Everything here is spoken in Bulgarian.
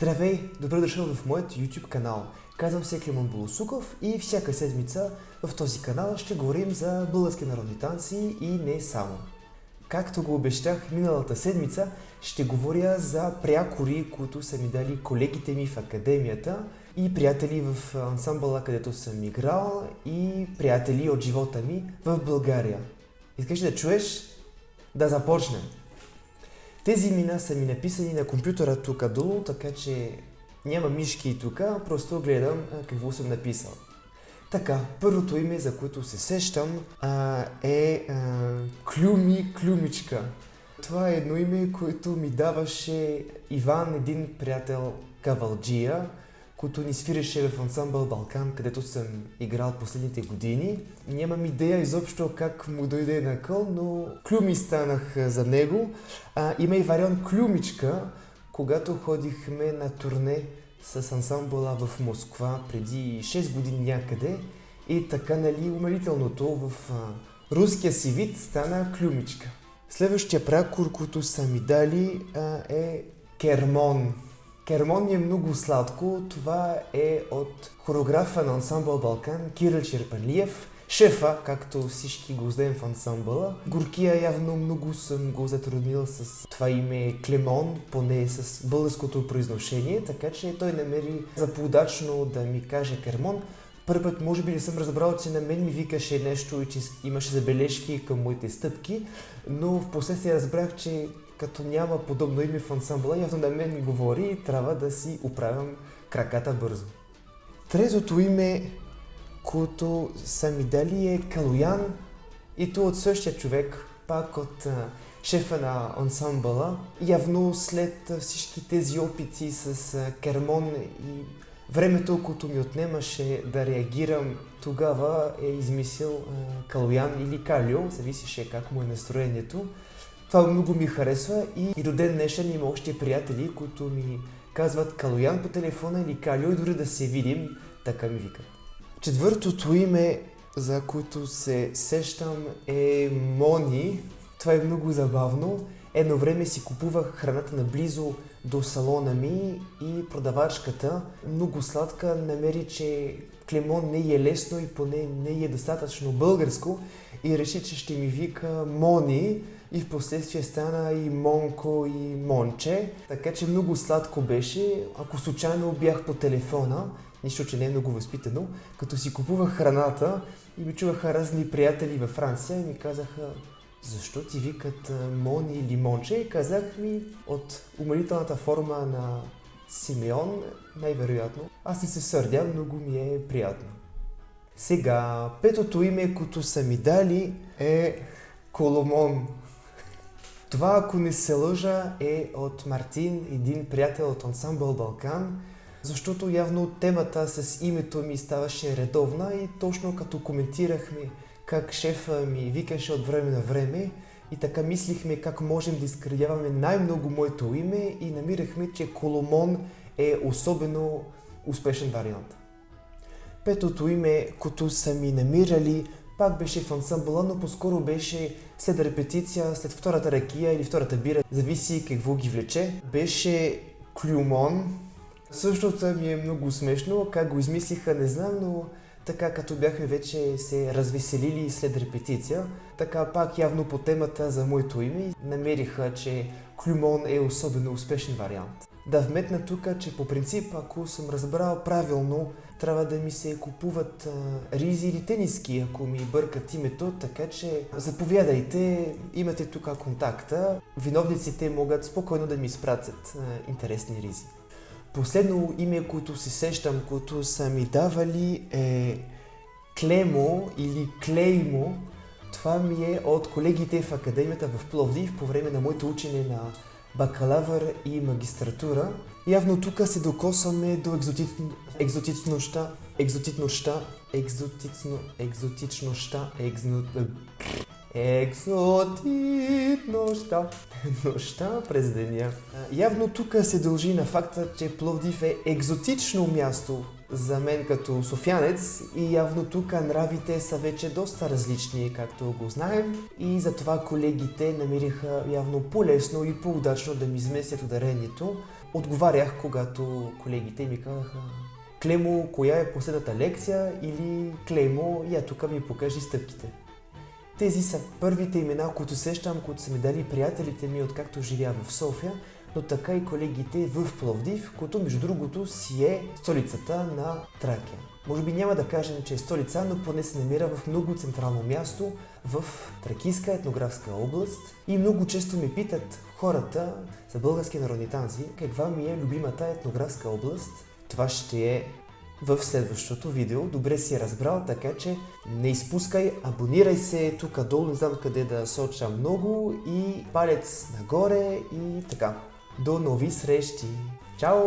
Здравей! Добре дошъл в моят YouTube канал. Казвам се Климон Болосуков и всяка седмица в този канал ще говорим за български народни танци и не само. Както го обещах миналата седмица, ще говоря за прякори, които са ми дали колегите ми в академията и приятели в ансамбъла, където съм играл и приятели от живота ми в България. Искаш да чуеш? Да започнем! Тези имена са ми написани на компютъра тук долу, така че няма мишки тук, просто гледам какво съм написал. Така, първото име, за което се сещам, е Клюмичка. Това е едно име, което ми даваше Иван, един приятел кавалджия, който ни свиреше в ансамбъл Балкан, където съм играл последните години. Нямам идея изобщо как му дойде на къл, но Клюми станах за него. Има и вариант Клюмичка, когато ходихме на турне с ансамбъла в Москва преди 6 години някъде. И така, уморителното в руския си вид стана Клюмичка. Следващия прякор, който са ми дали, е Кермон. Кермон е много сладко. Това е от хореографа на ансамбъл Балкан Кирил Черпанлиев. Шефа, както всички го знаем в ансамбъла. Горкия явно много съм го затруднил с това име Клемон, поне с българското произношение, така че той намери за по-удачно да ми каже Кермон. Първи път може би не съм разбрал, че на мен ми викаше нещо и че имаше забележки към моите стъпки, но в последствие разбрах, че като няма подобно име в ансамбъла, явно на мен ми говори и трябва да си оправям краката бързо. Третото име, което са ми дали, е Калоян, и то от същия човек, пак от шефа на ансамбъла. Явно след всички тези опити с Кермон и времето, което ми отнемаше да реагирам, тогава е измислил Калоян или Калио, зависеше как му е настроението. Това много ми харесва и до ден днешен има още приятели, които ми казват Калоян по телефона или Калио, и дори да се видим, така ми викат. Четвъртото име, за което се сещам, е Мони. Това е много забавно. Едно време си купувах храната наблизо до салона ми и продавачката, много сладка, намери, че Клемон не е лесно и поне не е достатъчно българско и реши, че ще ми вика Мони, и в последствие стана и Монко и Монче. Така че много сладко беше. Ако случайно бях по телефона, нищо, че не е много възпитано, като си купувах храната и ми чуваха разни приятели във Франция и ми казаха: защо ти викат Мони или Монче? И казах ми от умилителната форма на Симеон, най-вероятно. Аз не се сърдя, много ми е приятно. Сега, петото име, което са ми дали, е Коломон. Това, ако не се лъжа, е от Мартин, един приятел от ансамбъл Балкан, защото явно темата с името ми ставаше редовна и точно като коментирахме как шефа ми викаше от време на време и така мислихме как можем да изкривяваме най-много моето име и намирахме, че Коломон е особено успешен вариант. Петото име, което са ми намирали, пак беше в ансамбъла, но по-скоро беше след репетиция, след втората ракия или втората бира, зависи какво ги влече. Беше Клюмон. Същото ми е много смешно, как го измислиха не знам, но така като бяхме вече се развеселили след репетиция, така пак явно по темата за моето име намериха, че Клюмон е особено успешен вариант. Да вметна тук, че по принцип, ако съм разбрал правилно, трябва да ми се купуват ризи или тениски, ако ми бъркат името, така че заповядайте, имате тук контакта. Виновниците могат спокойно да ми изпратят интересни ризи. Последно име, което се сещам, което са ми давали, е Клемо или Клеймо. Това ми е от колегите в академията в Пловдив по време на моето учене на бакалавър и магистратура. Явно тук се докосваме до екзотичността. Нощта през деня. Явно тук се дължи на факта, че Пловдив е екзотично място за мен като софиянец и явно тук нравите са вече доста различни, както го знаем, и затова колегите намериха явно по-лесно и по-удачно да ми изместят ударението. отговарях, когато колегите ми казаха: Клемо, коя е последната лекция? Или Клемо, я тук ми покажи стъпките. Тези са първите имена, които сещам, които са ми дали приятелите ми, откакто живея в София, но така и колегите в Пловдив, който между другото си е столицата на Тракия. Може би няма да кажем, че е столица, но поне се намира в много централно място в Тракийска етнографска област. И много често ме питат хората за български народни танци, каква ми е любимата етнографска област. Това ще е в следващото видео. Добре си разбрал, така че не изпускай, абонирай се тук долу, не знам къде да соча много, и палец нагоре и така. До нови срещи! Чао!